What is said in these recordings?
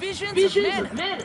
Visions of men.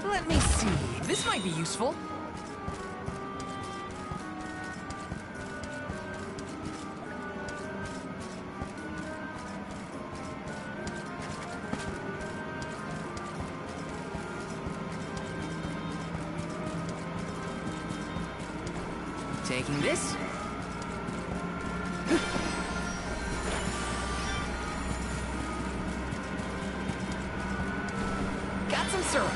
Let me see. This might be useful. Taking this. Got some syrup.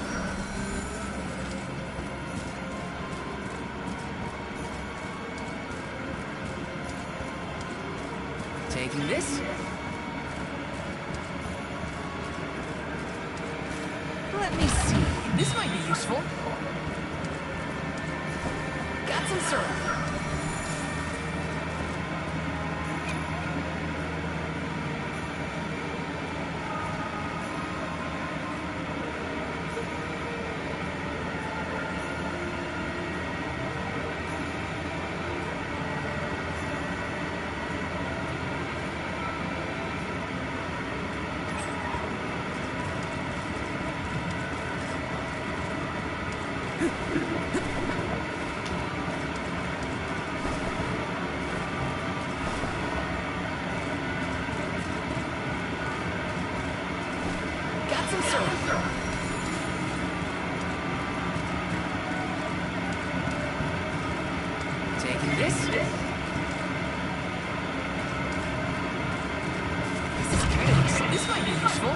Taking this. Let me see. This might be useful. Got some syrup. Got some syrup. Taking this. This is good. This might be useful.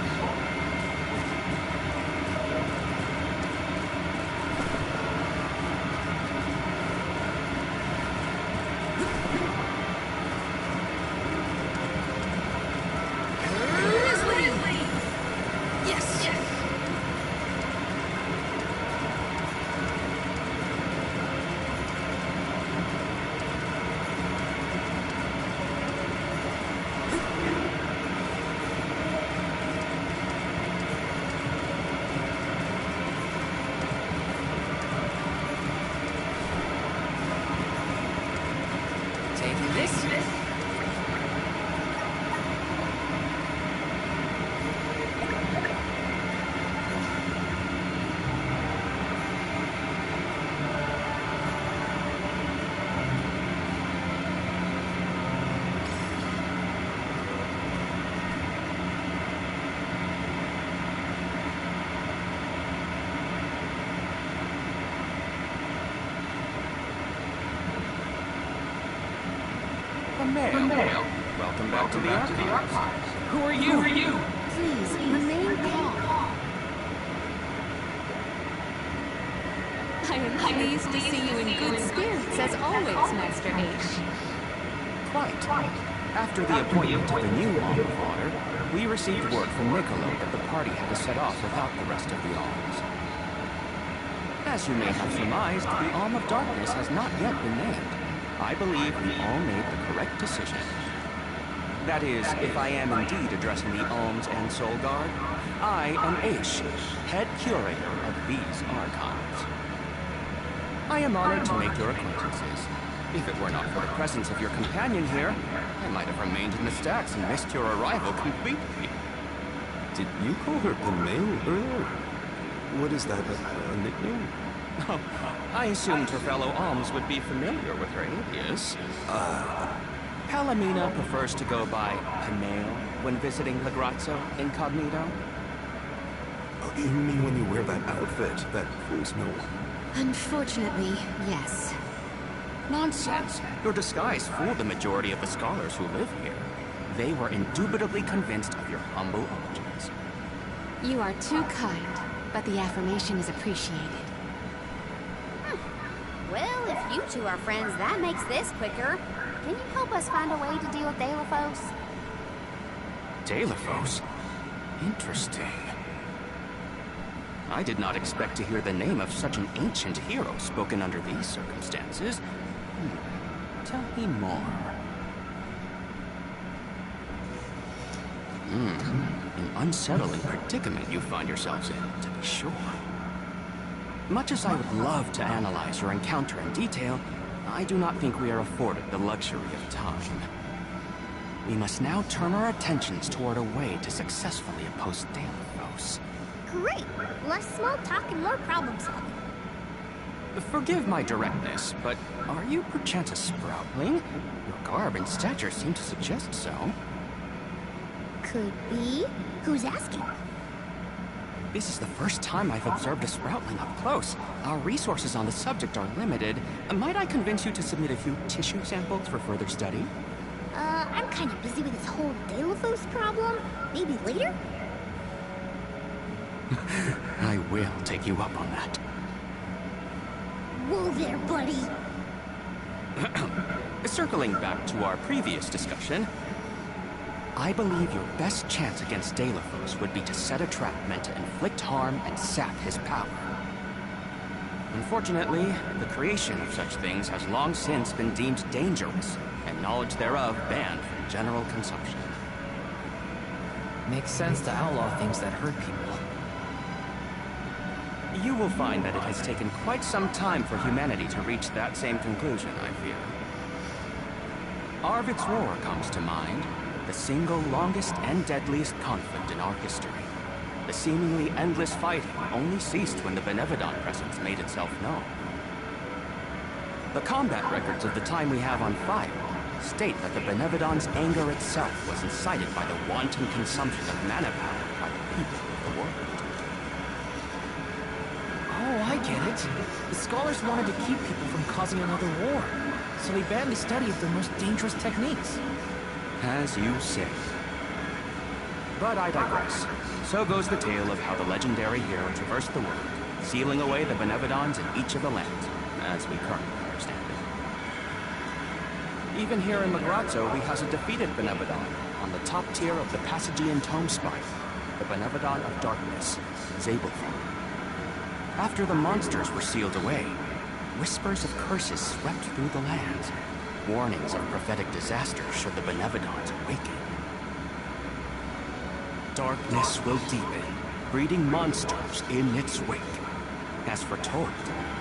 Taking this. Mail. Welcome back to the archives. Who are you? Please, remain calm. I am pleased to see you in good spirits, as always, Master H. Quite. After the appointment of the new Alm of Honor, we received word from Niccolo that the party had to set off without the rest of the alms. As you may have surmised, the Alm of Darkness has not yet been named. I believe we all made the correct decision. That is, if I am indeed addressing the Alms and Soul Guard, I am Aish, head curator of these archives. I am honored to make your acquaintances. If it were not for the presence of your companion here, I might have remained in the stacks and missed your arrival completely. Did you call her Pamela earlier? What is that, a nickname? Oh, I assumed her fellow Alms would be familiar with her alias. Palomina prefers to go by Pamela when visiting Lagrazzo incognito. Oh, you mean when you wear that outfit that fools no one? Unfortunately, yes. Nonsense! Your disguise fooled the majority of the scholars who live here. They were indubitably convinced of your humble origins. You are too kind, but the affirmation is appreciated. Well, if you two are friends, that makes this quicker. Can you help us find a way to deal with Delaphos? Delaphos? Interesting. I did not expect to hear the name of such an ancient hero spoken under these circumstances. Tell me more. An unsettling predicament you find yourselves in, to be sure. Much as I would love to analyze your encounter in detail, I do not think we are afforded the luxury of time. We must now turn our attentions toward a way to successfully oppose Delaphos. Great! Less small talk and more problem solving. Forgive my directness, but are you perchance a Sproutling? Your garb and stature seem to suggest so. Could be. Who's asking? This is the first time I've observed a Sproutling up close. Our resources on the subject are limited. Might I convince you to submit a few tissue samples for further study? I'm kind of busy with this whole Delaphos problem. Maybe later? I will take you up on that. Whoa there, buddy! Circling back to our previous discussion, I believe your best chance against Delaphos would be to set a trap meant to inflict harm and sap his power. Unfortunately, the creation of such things has long since been deemed dangerous, and knowledge thereof banned from general consumption. Makes sense to outlaw things that hurt people. You will find that it has taken quite some time for humanity to reach that same conclusion, I fear. Arvid's War comes to mind, the single longest and deadliest conflict in our history. The seemingly endless fighting only ceased when the Benevodon presence made itself known. The combat records of the time we have on file state that the Benevodon's anger itself was incited by the wanton consumption of mana power by the people of the world. Oh, I get it. The scholars wanted to keep people from causing another war, so they banned the study of their most dangerous techniques. As you say. But I digress. So goes the tale of how the legendary hero traversed the world, sealing away the Benevodons in each of the lands, as we currently understand it. Even here in Lagrazzo, we has a defeated Benevodon on the top tier of the Passagian Tome Spire, the Benevodon of Darkness, Zabelfon. After the monsters were sealed away, whispers of curses swept through the land, warnings of prophetic disaster should the Benevodons awaken. Darkness will deepen, breeding monsters in its wake. As foretold,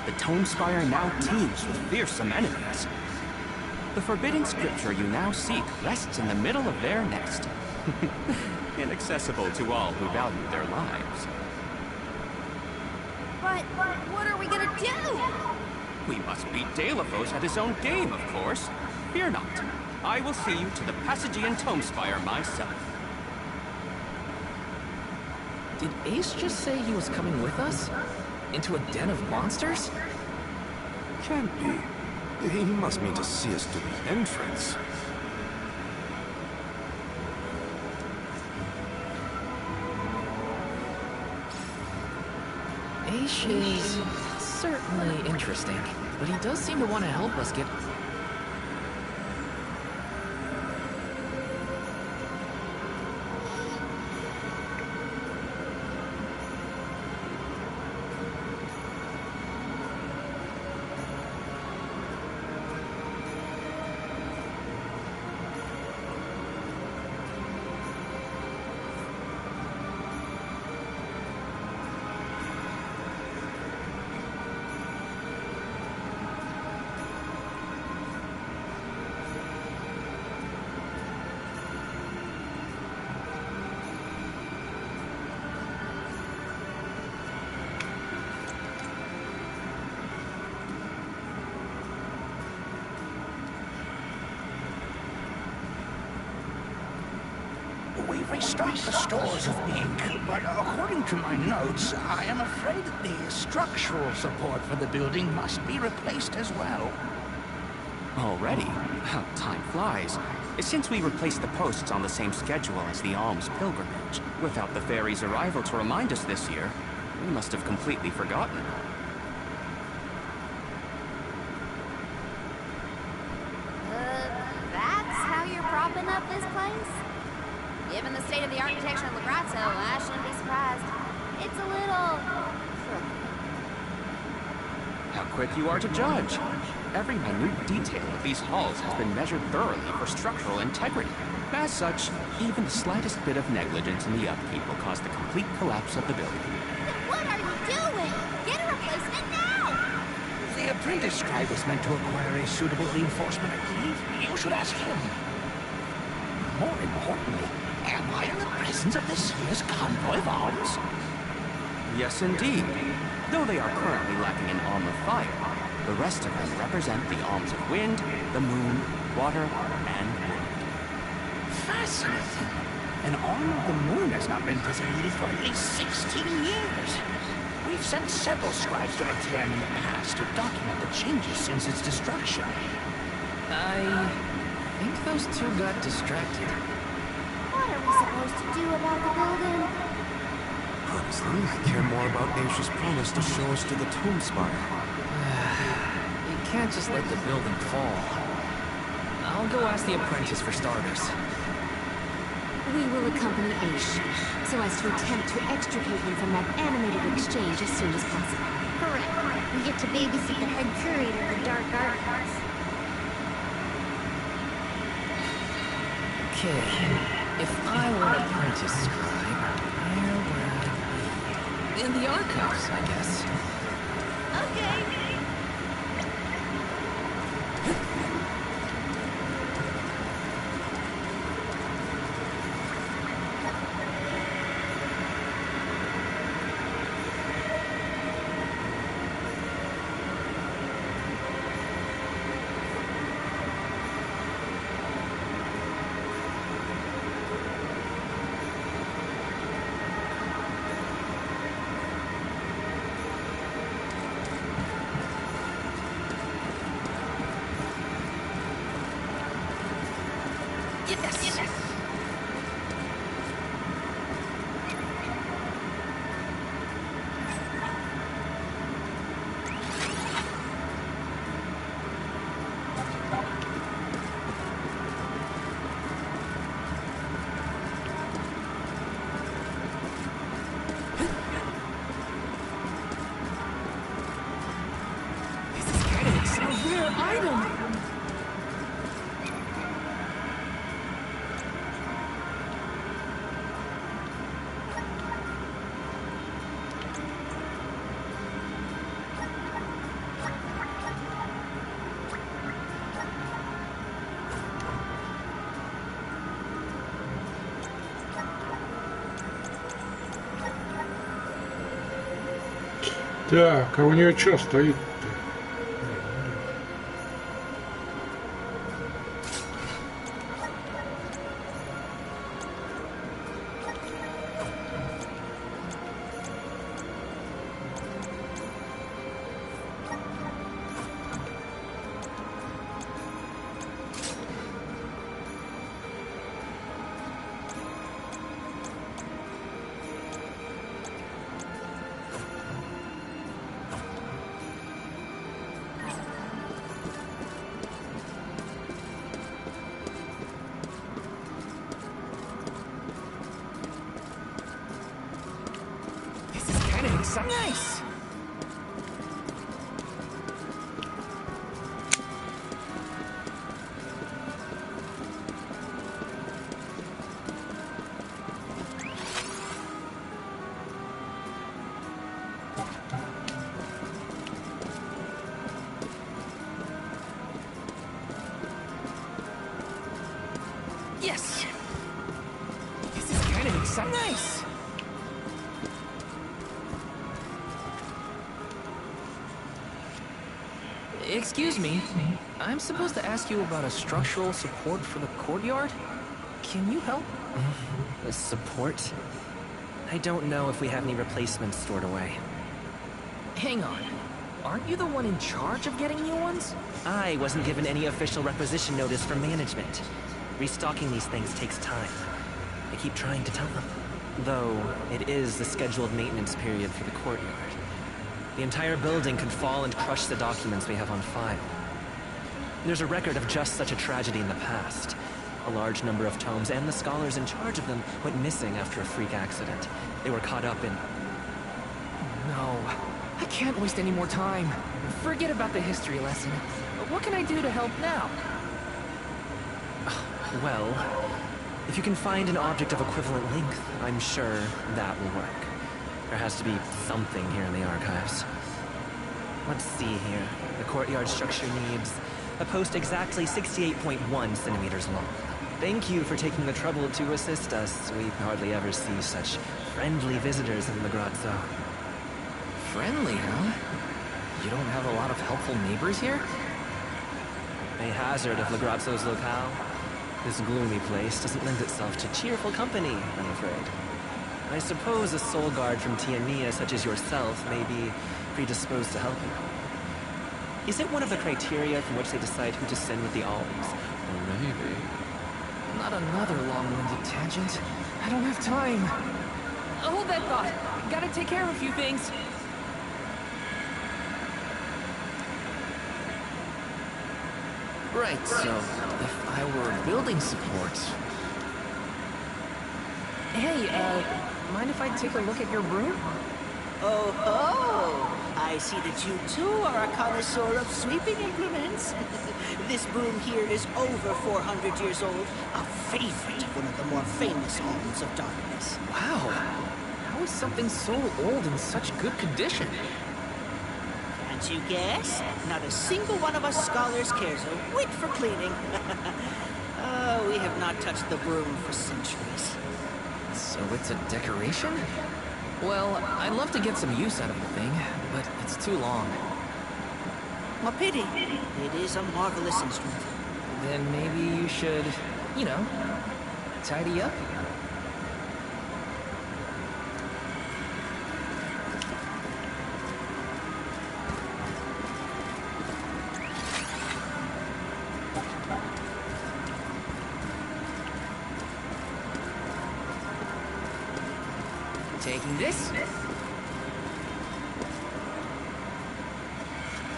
the Tome Spire now teems with fearsome enemies. The forbidden scripture you now seek rests in the middle of their nest, inaccessible to all who value their lives. But what are we gonna do? We must beat Delaphos at his own game, of course. Fear not. I will see you to the Passagian Tome Spire myself. Did Ace just say he was coming with us? Into a den of monsters? Can't be. He must mean to see us to the entrance. Ace is certainly interesting, but he does seem to want to help us get... We've restocked the stores of ink, but according to my notes, I am afraid that the structural support for the building must be replaced as well. Already? Time flies. Since we replaced the posts on the same schedule as the alms pilgrimage, without the fairy's arrival to remind us this year, we must have completely forgotten. That's how you're propping up this place? Given the state of the architecture in Lagrazzo, I shouldn't be surprised. It's a little crooked. How quick you are to judge. Every minute detail of these halls has been measured thoroughly for structural integrity. As such, even the slightest bit of negligence in the upkeep will cause the complete collapse of the building. Then what are you doing? Get a replacement now! The apprentice scribe is meant to acquire a suitable reinforcement, I believe. You should ask him. More importantly, am I in the presence of this year's convoy of alms? Yes, indeed. Though they are currently lacking an alm of fire, the rest of them represent the alms of wind, the moon, water, and wood. Fascinating. An alm of the moon has not been designated for at least 16 years. We've sent several scribes to Aetern in the past to document the changes since its destruction. I think those two got distracted. What are we supposed to do about the building? Honestly, I care more about Aisha's promise to show us to the tomb spire. You can't just let the building fall. I'll go ask the apprentice for starters. We will accompany Aish, so as to attempt to extricate him from that animated exchange as soon as possible. Correct. We get to babysit the head curator of the Dark Archives. Okay, if I were an apprentice scribe, where would I be? In the archives, I guess. Okay. Так, а у нее что стоит-то? Nice! Yes! This is kind of exciting. Nice! Excuse me, I'm supposed to ask you about a structural support for the courtyard? Can you help? Support? I don't know if we have any replacements stored away. Hang on. Aren't you the one in charge of getting new ones? I wasn't given any official requisition notice from management. Restocking these things takes time. I keep trying to tell them. Though, it is the scheduled maintenance period for the courtyard. The entire building could fall and crush the documents we have on file. There's a record of just such a tragedy in the past. A large number of tomes and the scholars in charge of them went missing after a freak accident. They were caught up in... No. I can't waste any more time. Forget about the history lesson. What can I do to help now? Well, if you can find an object of equivalent length, I'm sure that will work. There has to be something here in the archives. Let's see here. The courtyard structure needs a post exactly 68.1 centimeters long. Thank you for taking the trouble to assist us. We hardly ever see such friendly visitors in Lagrazzo. Friendly, huh? You don't have a lot of helpful neighbors here? A hazard of Lagrazzo's locale. This gloomy place doesn't lend itself to cheerful company, I'm afraid. I suppose a soul guard from Tiania such as yourself may be predisposed to help you. Is it one of the criteria from which they decide who to send with the alms? Or maybe... Not another long-winded tangent. I don't have time. Hold that thought. Gotta take care of a few things. Right, so if I were building support... Hey, mind if I take a look at your broom? Oh ho! I see that you too are a connoisseur of sweeping implements. This broom here is over 400 years old, a favorite of one of the more famous alms of darkness. Wow! How is something so old in such good condition? Can't you guess? Not a single one of us scholars cares a whit for cleaning. We have not touched the broom for centuries. So it's a decoration? Well, I'd love to get some use out of the thing, but it's too long. A pity. It is a marvelous instrument. Then maybe you should, you know, tidy up? Taking this.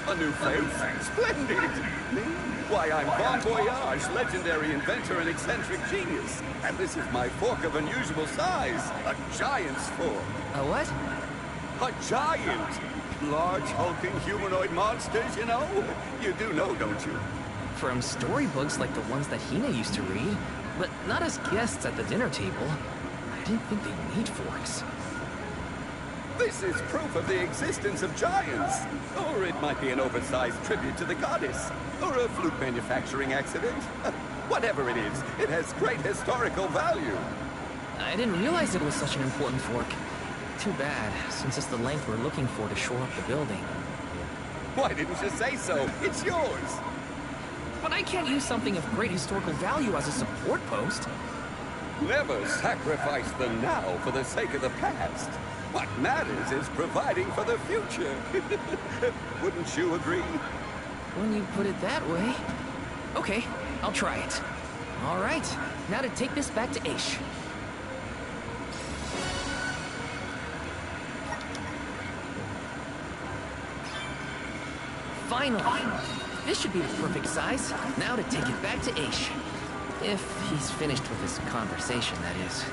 A new face? Splendid! Me? Why, I'm Bon Voyage, legendary inventor and eccentric genius. And this is my fork of unusual size. A giant's fork. A what? A giant! Large, hulking humanoid monsters, you know? You do know, don't you? From storybooks like the ones that Hina used to read, but not as guests at the dinner table. I didn't think they'd need forks. This is proof of the existence of giants. Or it might be an oversized tribute to the goddess. Or a fluke manufacturing accident. Whatever it is, it has great historical value. I didn't realize it was such an important fork. Too bad, since it's the length we're looking for to shore up the building. Why didn't you say so? It's yours. But I can't use something of great historical value as a support post. Never sacrifice the now for the sake of the past. What matters is providing for the future. Wouldn't you agree? When you put it that way... Okay, I'll try it. All right, now to take this back to Aish. Finally! This should be the perfect size. Now to take it back to Aish. If he's finished with his conversation, that is.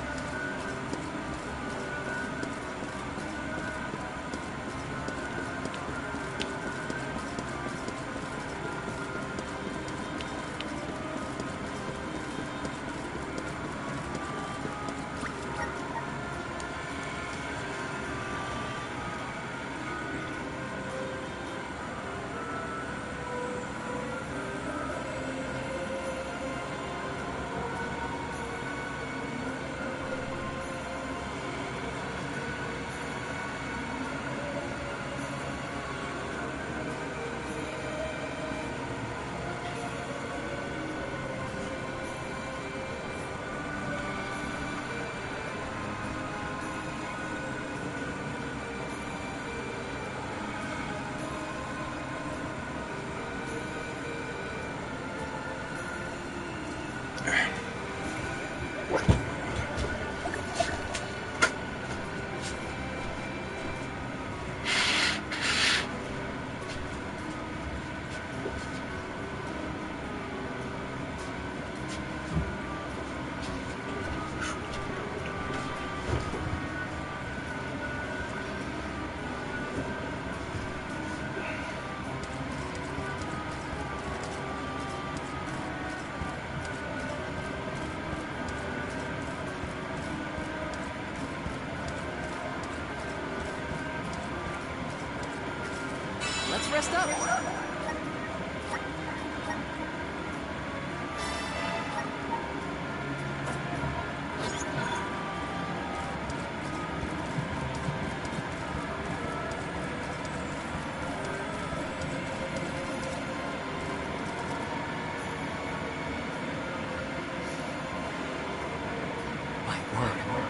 let's rest up.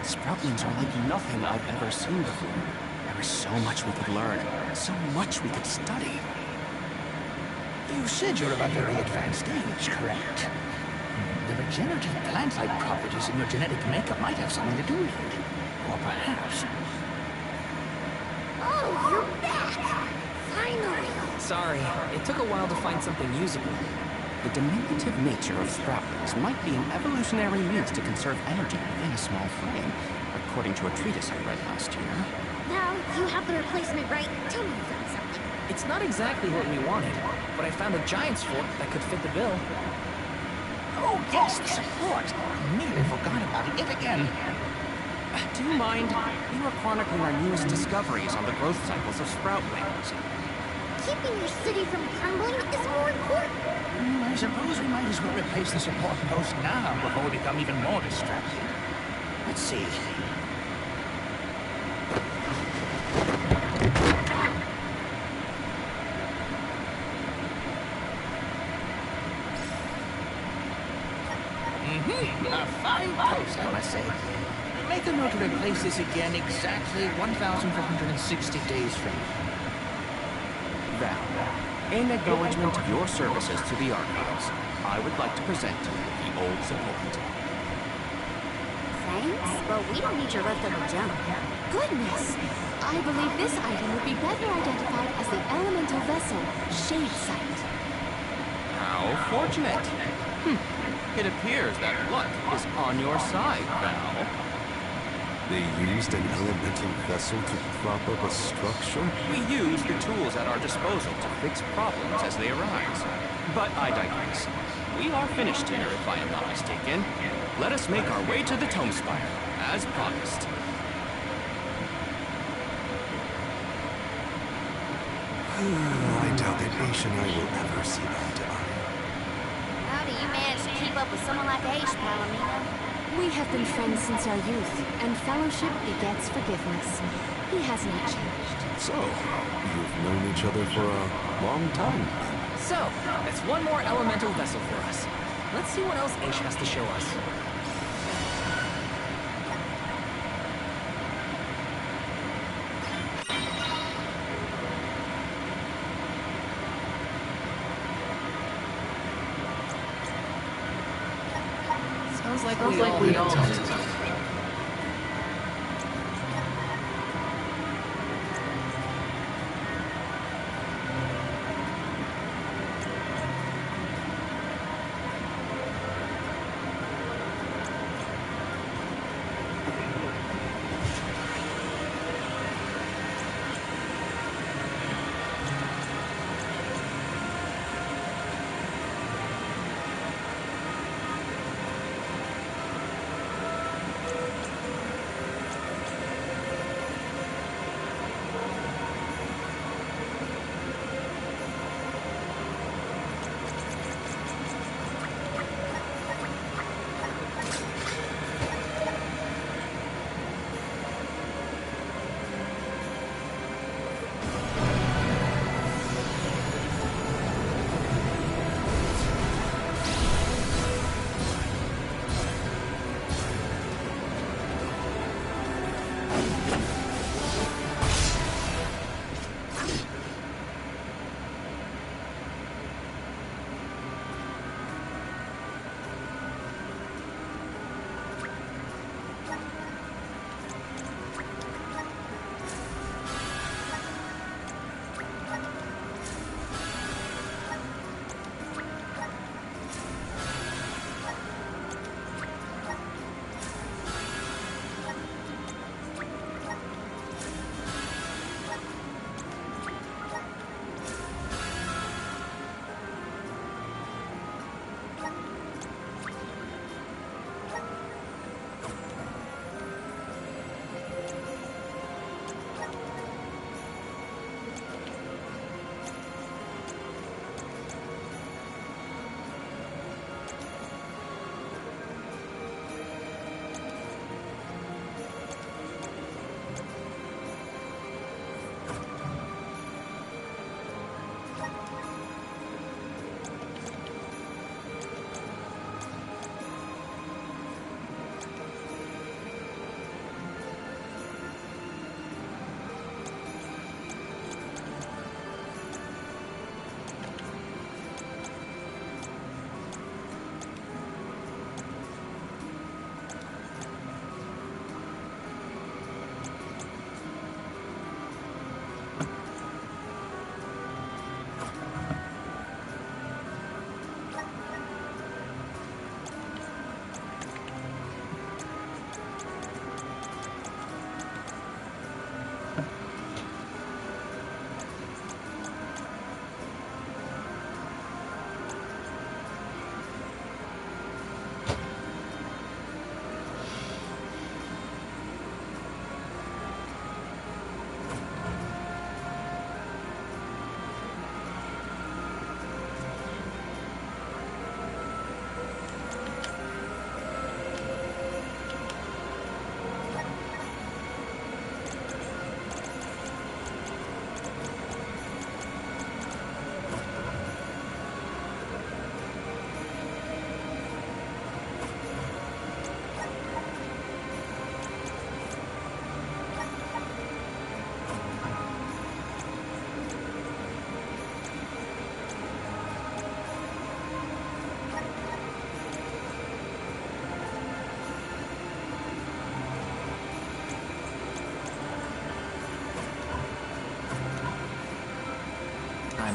Sproutlings are like nothing I've ever seen before. There is so much we could learn, so much we could study. You said you're of a very advanced age, correct? The regenerative plant-like properties in your genetic makeup might have something to do with it. Or perhaps... Oh, you're back! Finally! Sorry, it took a while to find something usable. The diminutive nature of sproutlings might be an evolutionary means to conserve energy within a small frame, according to a treatise I read last year. Now, you have the replacement, right? Tell me you found something. It's not exactly what we wanted, but I found a giant's fork that could fit the bill. Oh, yes, the support! I nearly forgot about it yet again. Do you mind? You are chronicling our newest discoveries on the growth cycles of sproutlings. Keeping your city from crumbling is more important. I suppose we might as well replace the support post now before we become even more distracted. Let's see. A fine post, I must say. Make a note to replace this again exactly 1,460 days from now. In acknowledgement of your services to the archives, I would like to present to you the old support. Thanks, but we don't need your leftover junk. Goodness! I believe this item would be better identified as the elemental vessel, Shade Sight. How fortunate. It appears that luck is on your side, Val. They used an elemental vessel to prop up a structure? We use the tools at our disposal to fix problems as they arise. But I digress. We are finished here, if I am not mistaken. Let us make our way to the Tome Spire, as promised. I doubt that Aish and I will ever see eye to eye. How do you manage to keep up with someone like Aish, Palomino? We have been friends since our youth, and fellowship begets forgiveness. He has not changed. So, you've known each other for a long time. So, that's one more elemental vessel for us. Let's see what else Aish has to show us. Sounds like we all know.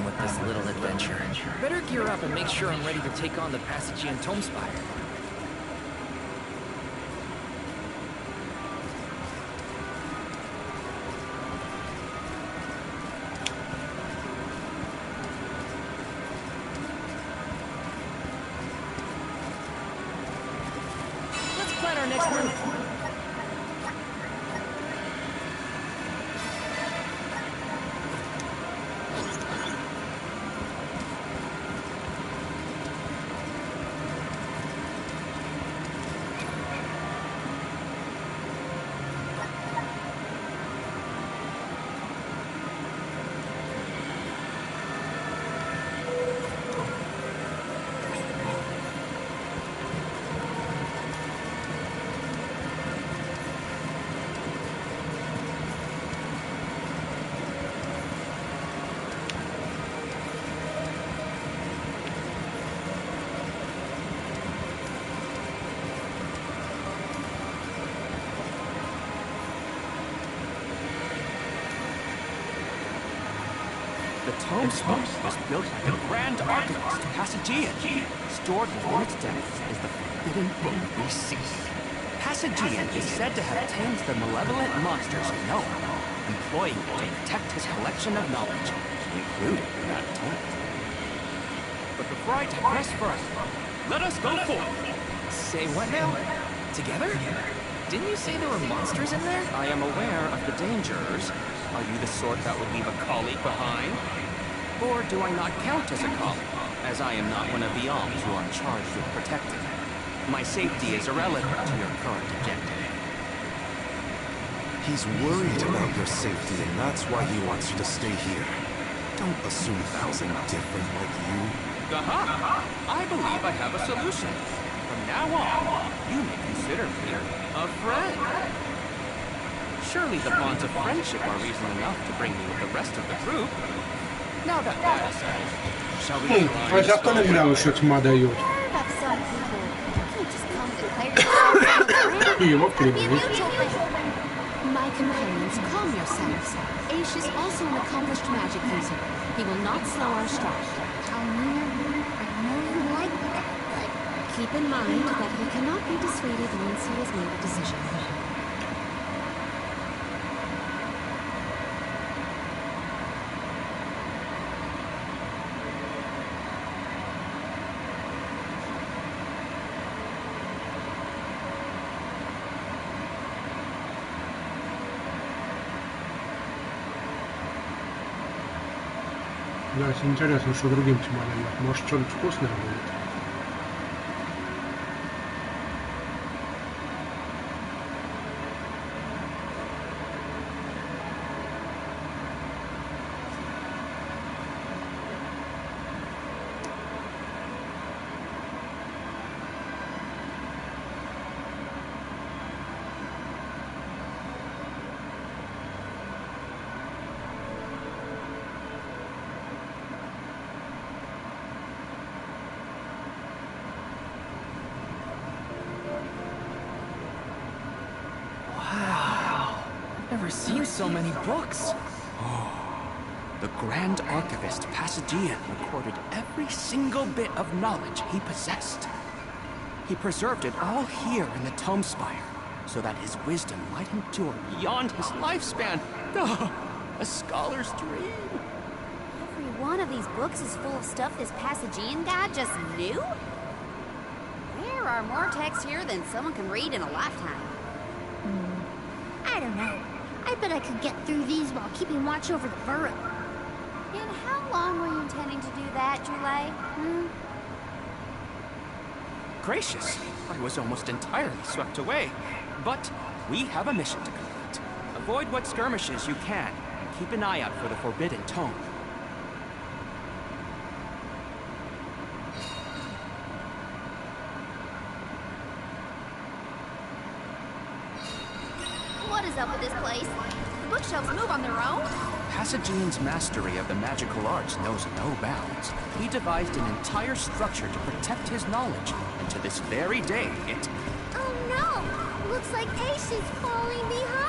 fun with this little adventure. Better gear up and make sure I'm ready to take on the Passagian Tome Spire. Let's plan our next move. The Tome Spire was built by the Grand Archivist, Passagian. Stored within its depths is the forbidden book we seek. Passagian is said to have tamed the malevolent monsters of Noah, employing it to protect his collection of knowledge, including that tome. But before I digress further, let us go forth. Say what now? Together? Didn't you say there were monsters in there? I am aware of the dangers. Are you the sort that would leave a colleague behind? Or do I not count as a colleague, as I am not one of the alms who are charged with protecting? My safety is irrelevant to your current objective. He's worried about your safety, and that's why he wants you to stay here. Don't assume Val's indifferent like you. Aha! I believe I have a solution. From now on, you may consider me a friend. Surely the bonds of friendship are reason enough to bring me with the rest of the group. Now that is said, shall we А за что награл, что тьма дает? И его прибили. My companions, calm yourselves. Aish is also an accomplished magic user. He will not slow our stride. Almir, I know you like that, but keep in mind that he cannot be dissuaded once he has made a decision. Да, интересно, что другим тьма дает. Может, что-нибудь вкусное будет? Never seen so many books. The Grand Archivist Passagian recorded every single bit of knowledge he possessed. He preserved it all here in the Tome Spire, so that his wisdom might endure beyond his lifespan. A scholar's dream. every one of these books is full of stuff this Passagian guy just knew? There are more texts here than someone can read in a lifetime. I don't know. I bet I could get through these while keeping watch over the burrow. And how long were you intending to do that, Julie? Gracious, I was almost entirely swept away. But we have a mission to complete. Avoid what skirmishes you can, and keep an eye out for the Forbidden Tome. What is up with this place? The bookshelves move on their own? Passagian's mastery of the magical arts knows no bounds. He devised an entire structure to protect his knowledge, and to this very day, it... Oh no! Looks like Ace is falling behind!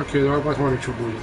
Окей, давай посмотрим, что будет.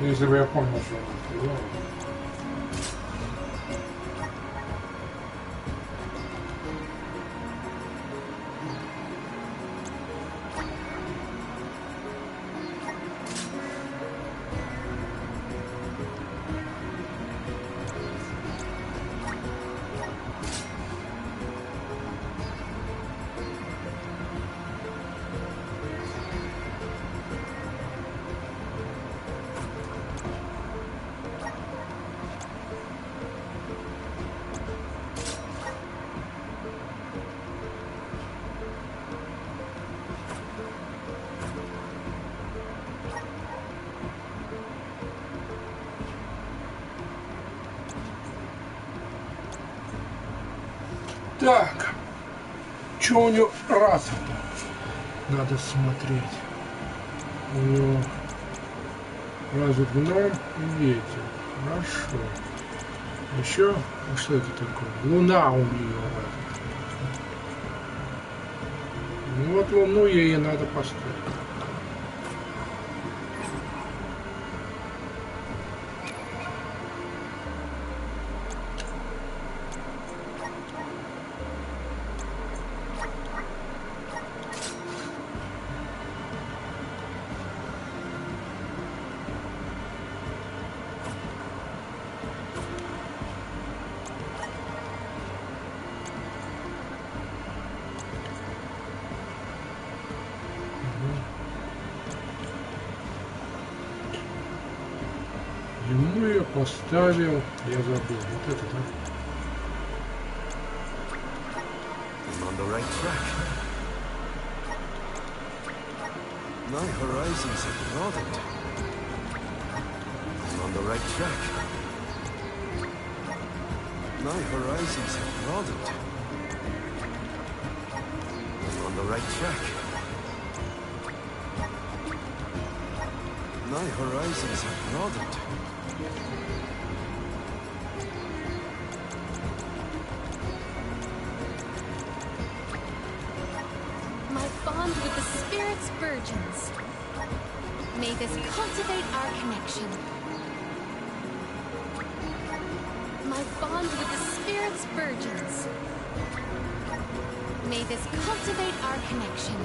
Если бы я помнил, что он стрелял. Так, что у него раз надо смотреть. У него разум гном и ветер. Хорошо. Еще, а что это такое? Луна у нее. Ну вот луну ей надо поставить. Ему я поставил, я забыл, вот это, да? I'm on the right track. My horizons have broadened. I'm on the right track. My horizons have broadened. I'm on the right track. My horizons have broadened. My bond with the spirit's virgins. May this cultivate our connection. My bond with the spirit's virgins. May this cultivate our connection.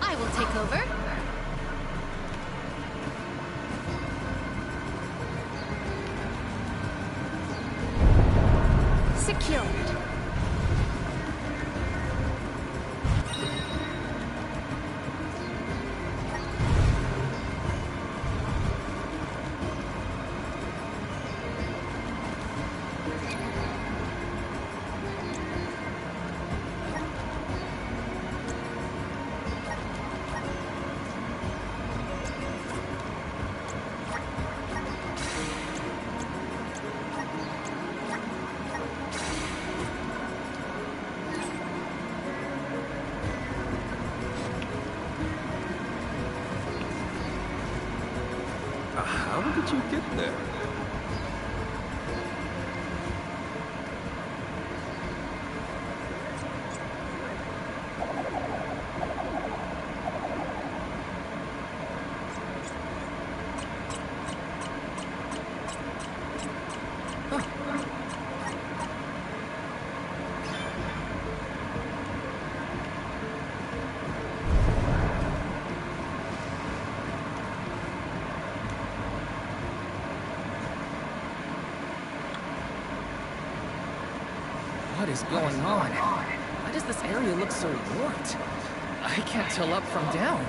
I will take over. Secured. How did you get there? What is going on? Why does this area look so warped? I can't tell up from down.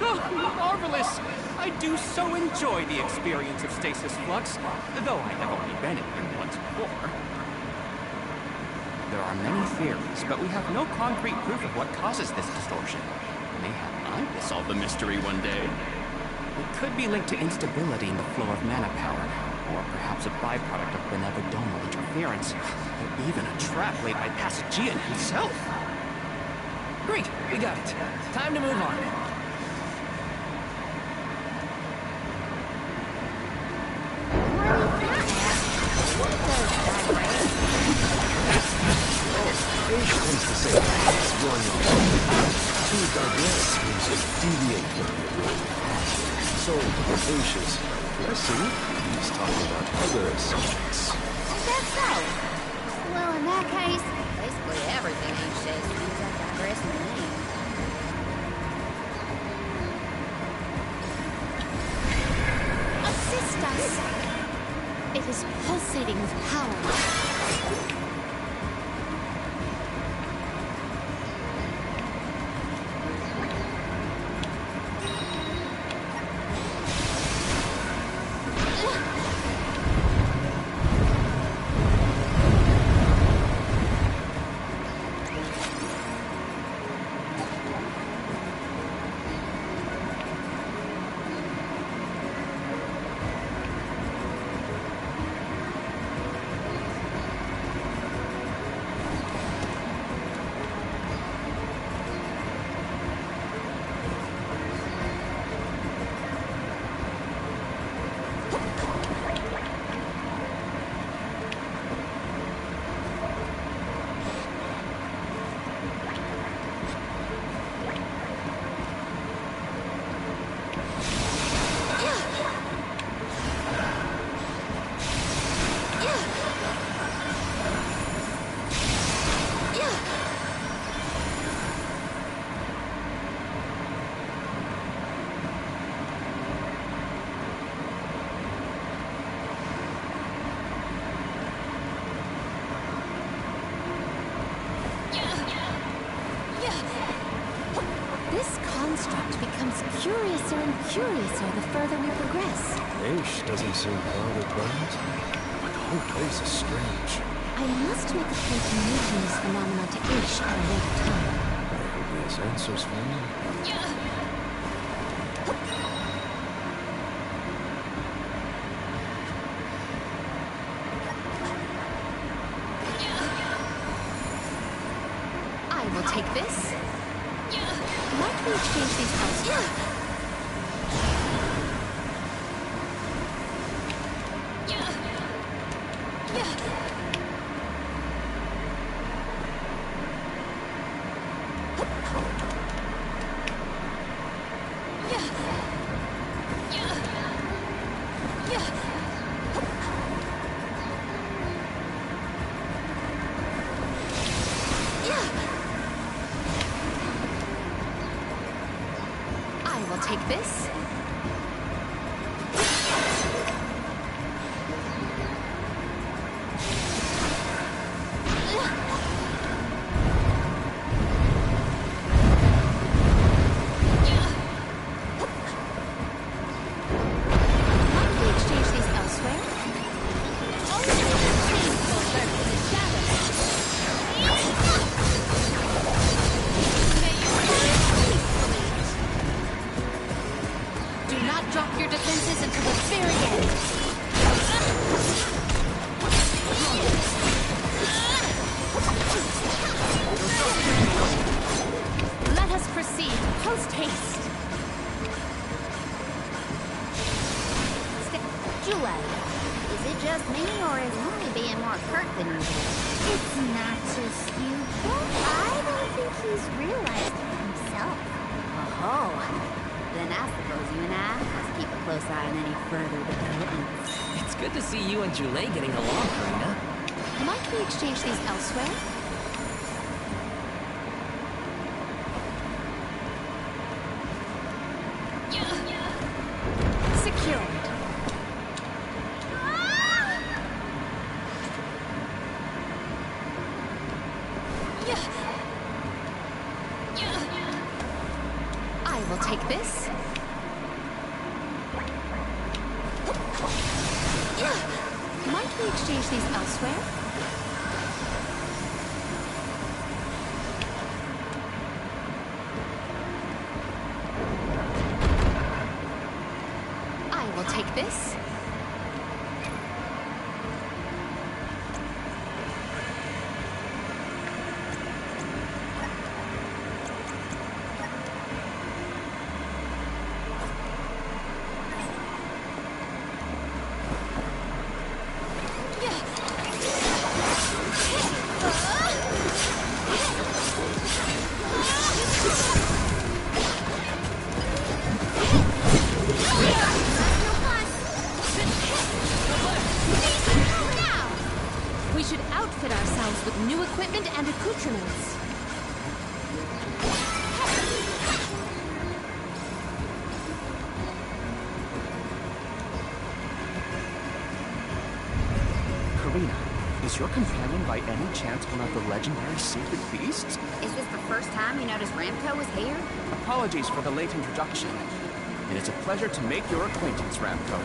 Oh, marvelous! I do so enjoy the experience of stasis flux, though I have only been in here once before. There are many theories, but we have no concrete proof of what causes this distortion. Mayhap I will solve the mystery one day. It could be linked to instability in the flow of mana power, or perhaps a byproduct of benevodonal interference, or even a trap laid by Passagian himself. Great, we got it. Time to move on. Tends to say it's going on. Too diverse means you deviate from the rule. So, vivacious. I see. He's talking about other subjects. Is that so? Well, in that case, basically everything he says means that digress to me. is pulsating with power. Curiouser and curiouser the further we progress. Ish doesn't seem hard or burnt, but the whole place is strange. I must make a point to mention this phenomena to Ish at a later time. I hope he has answers for me. I will take this. Might we exchange these elsewhere? I will take this. Getting along, Karina. Might we exchange these elsewhere? Secured. I will take this. Might we exchange these elsewhere? I will take this. companion by any chance one of the legendary sacred beasts? Is this the first time you noticed Ramco was here? Apologies for the late introduction. It is a pleasure to make your acquaintance, Ramco.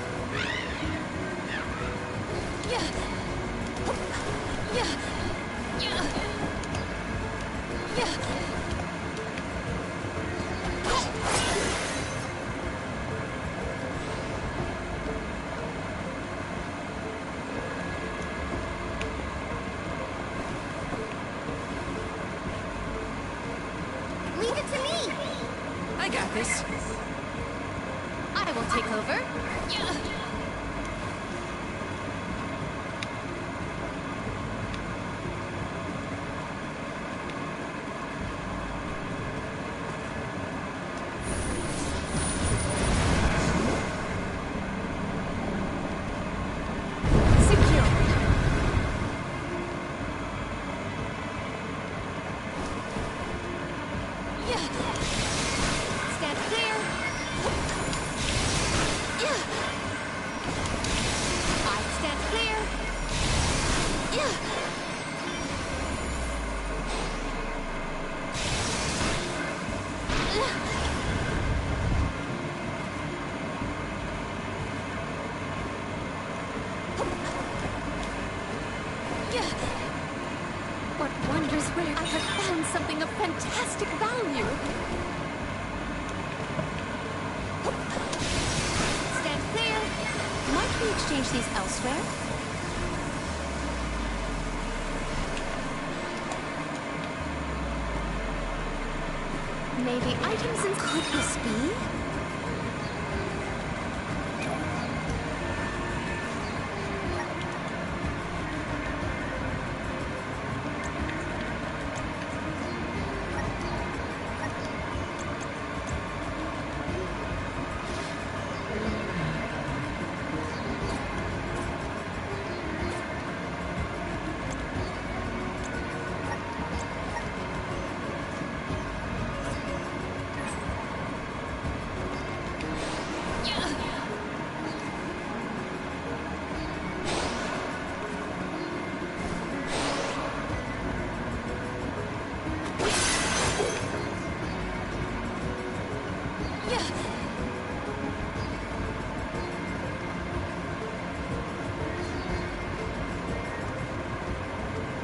Leave it to me! I got this. I will take over. Stand clear. I stand clear. What wondrous rare! I have found something of fantastic value. Stand clear. Might we exchange these elsewhere? Maybe items in could this be?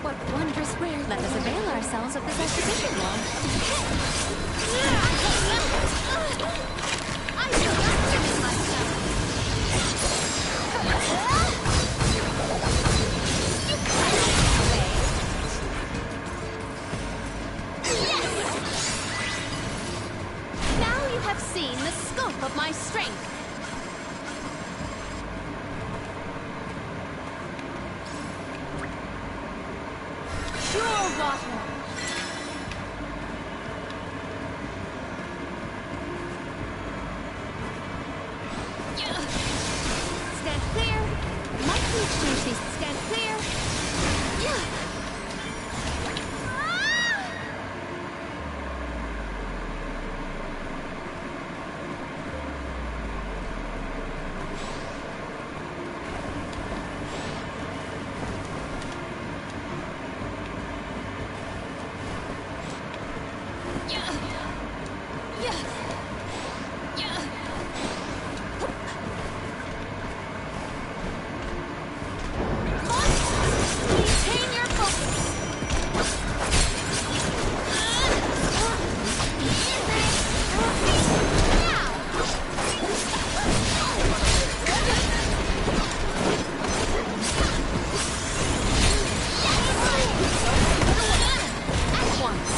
What wondrous rare! Let us avail ourselves of this acquisition law. I shall not finish myself. You cannot away. Yes! Now you have seen the scope of my strength. Pure water. Stand clear. Might we exchange these? Stand clear. Maintain your focus. At once.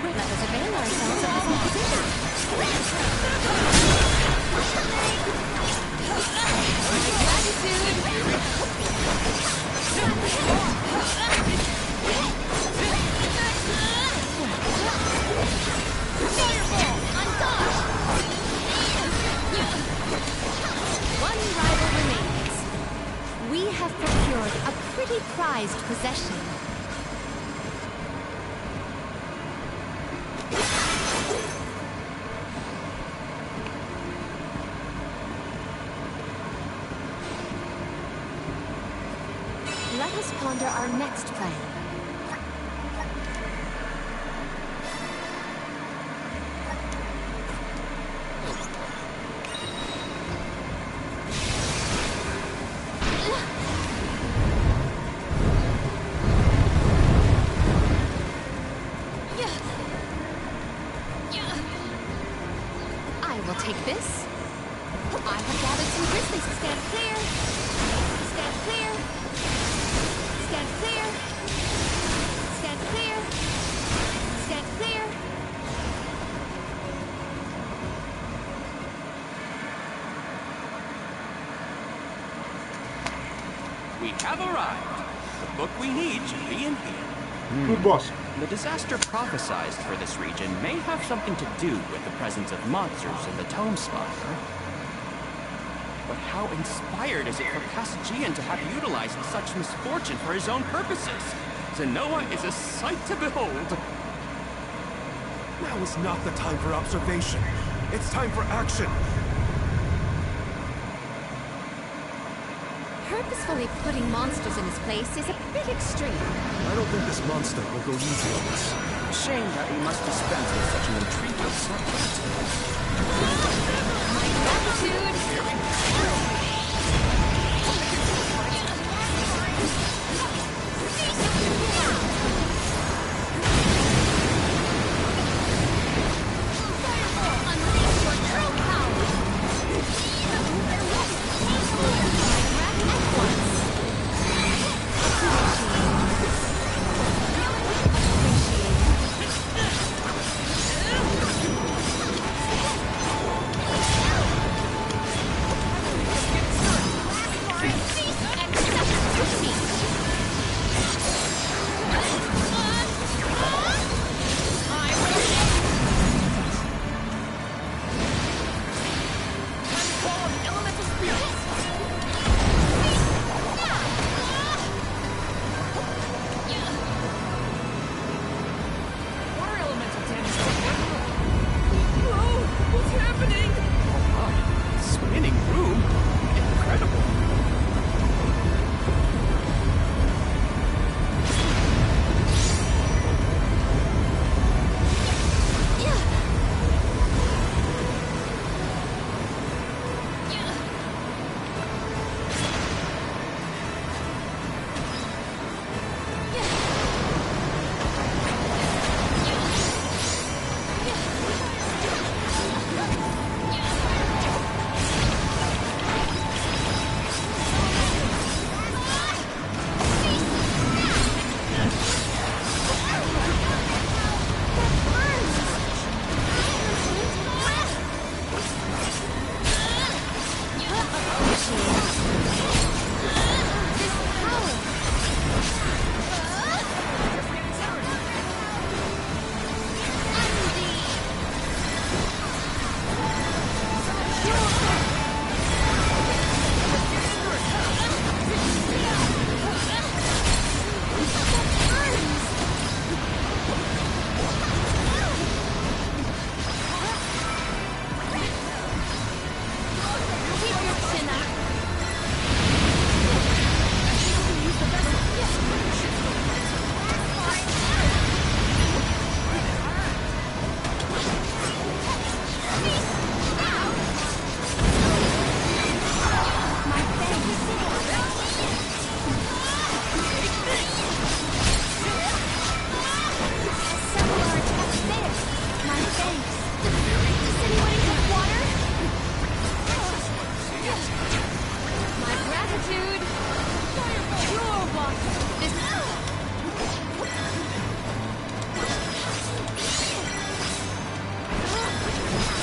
Let us avail ourselves of this opposition. Fireball! Undodged! One rival remains. We have procured a pretty prized possession. Let us ponder our next plan. I will take this. I have gathered some grizzlies. Stand clear. Stand clear. Stand clear. Stand clear. Stand clear. We have arrived. The book we need should be in here. Good boss. The disaster prophesized for this region may have something to do with the presence of monsters in the tome spire. But how inspired is it for Passagian to have utilized such misfortune for his own purposes? Zenoa is a sight to behold. Now is not the time for observation. It's time for action. Purposefully putting monsters in his place is a bit extreme. I don't think this monster will go easy on us. Shame that we must dispense with such an intriguing subject. My gratitude. Unleash your true power! At once. Appreciate.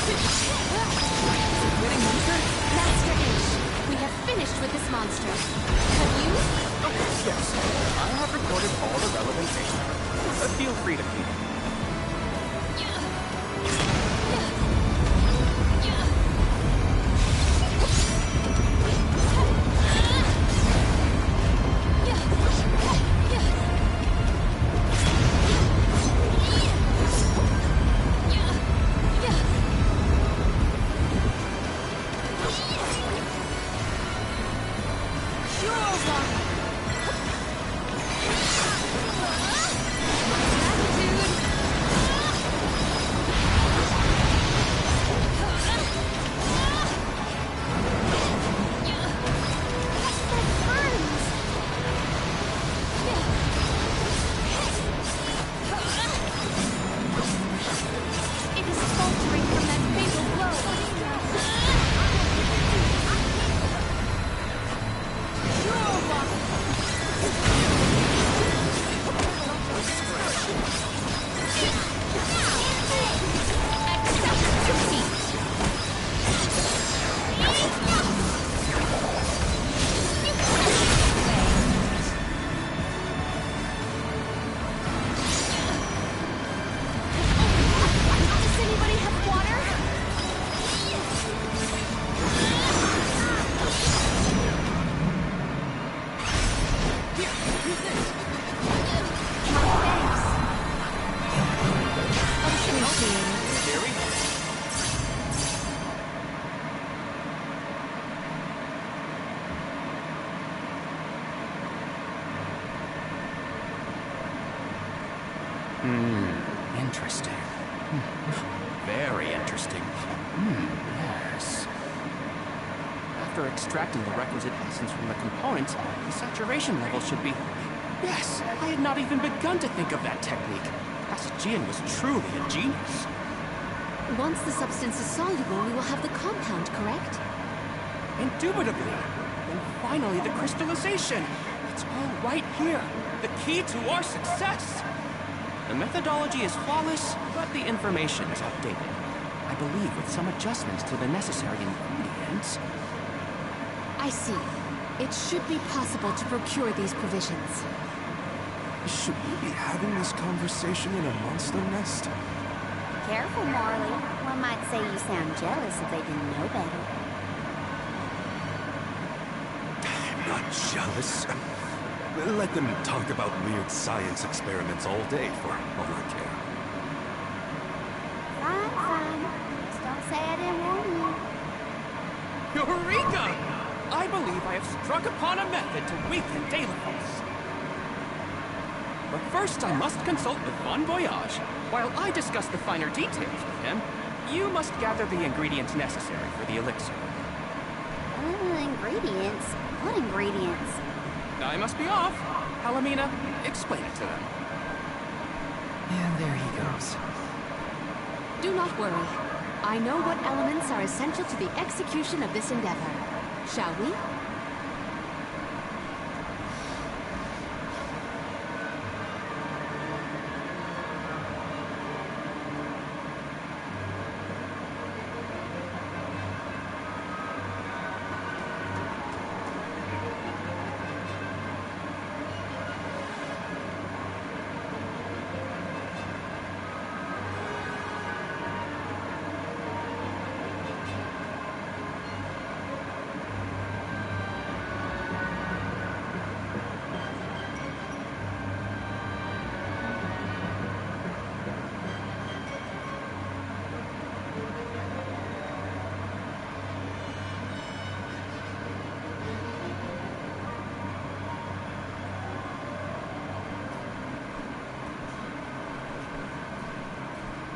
Winning monster? Master Ace, we have finished with this monster. Have you? Yes, I have recorded all the relevant data. Feel free to feed it. Interesting. Very interesting. Yes. After extracting the requisite essence from the components, the saturation level should be... Yes, I had not even begun to think of that technique. Passagian was truly a genius. Once the substance is soluble, we will have the compound, correct? Indubitably. And finally, the crystallization. It's all right here. The key to our success. The methodology is flawless, but the information is outdated. I believe with some adjustments to the necessary ingredients... I see. It should be possible to procure these provisions. Should we be having this conversation in a monster nest? Careful, Marley. One might say you sound jealous if they didn't know better. I'm not jealous. Let them talk about weird science experiments all day for all I care. Fine, fine. Just don't say I didn't warn you. Eureka! I believe I have struck upon a method to weaken Deilephos. But first I must consult with Bon Voyage. While I discuss the finer details with him, you must gather the ingredients necessary for the elixir. Ingredients? What ingredients? I must be off. Palomina, explain it to them. And there he goes. Do not worry. I know what elements are essential to the execution of this endeavor. Shall we?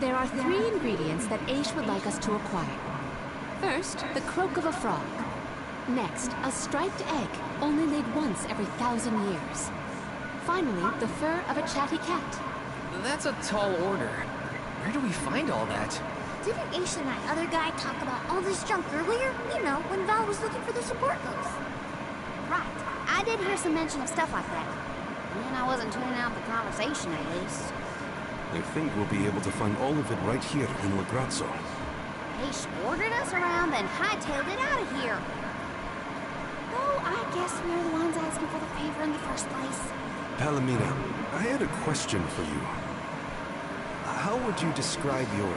There are 3 ingredients that Aish would like us to acquire. First, the croak of a frog. Next, a striped egg, only laid once every 1,000 years. Finally, the fur of a chatty cat. That's a tall order. Where do we find all that? Didn't Aish and that other guy talk about all this junk earlier? You know, when Val was looking for the support ghost. Right. I did hear some mention of stuff like that. And I wasn't tuning out the conversation, at least. I think we'll be able to find all of it right here in La Grazzo. Aish ordered us around, then hightailed it out of here. Though I guess we're the ones asking for the favor in the first place. Palomina, I had a question for you. How would you describe your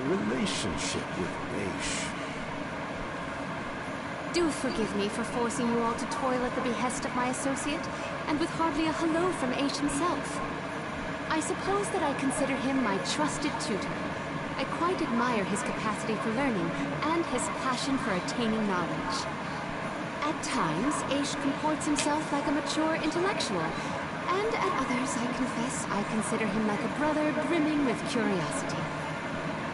relationship with Aish? Do forgive me for forcing you all to toil at the behest of my associate, and with hardly a hello from Aish himself. I suppose that I consider him my trusted tutor. I quite admire his capacity for learning, and his passion for attaining knowledge. At times, Aish comports himself like a mature intellectual, and at others, I confess, I consider him like a brother brimming with curiosity.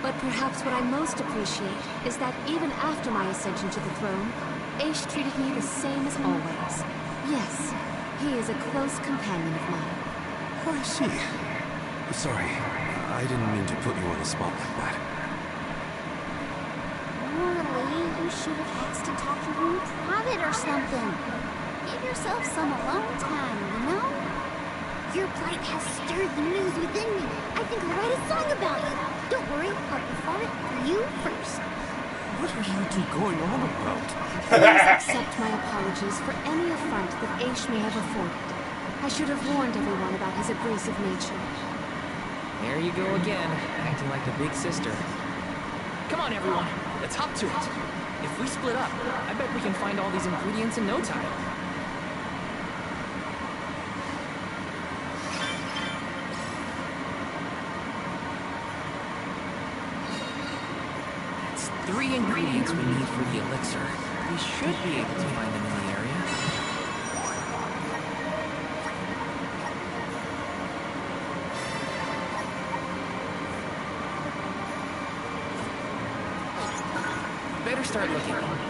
But perhaps what I most appreciate is that even after my ascension to the throne, Aish treated me the same as always. Yes, he is a close companion of mine. Oh, I see. Sorry, I didn't mean to put you on the spot like that. Really, you should have asked to talk to him in private or something. Give yourself some alone time, you know? Your plight has stirred the news within me. I think I'll write a song about you. Don't worry, I'll perform it for you first. What are you two going on about? Please accept my apologies for any affront that Aish may have afforded. I should have warned everyone about his abrasive nature. There you go again, acting like the big sister. Come on, everyone, let's hop to it. If we split up, I bet we can find all these ingredients in no time. That's 3 ingredients we need for the elixir. We should be able to find them in the area. Better start looking.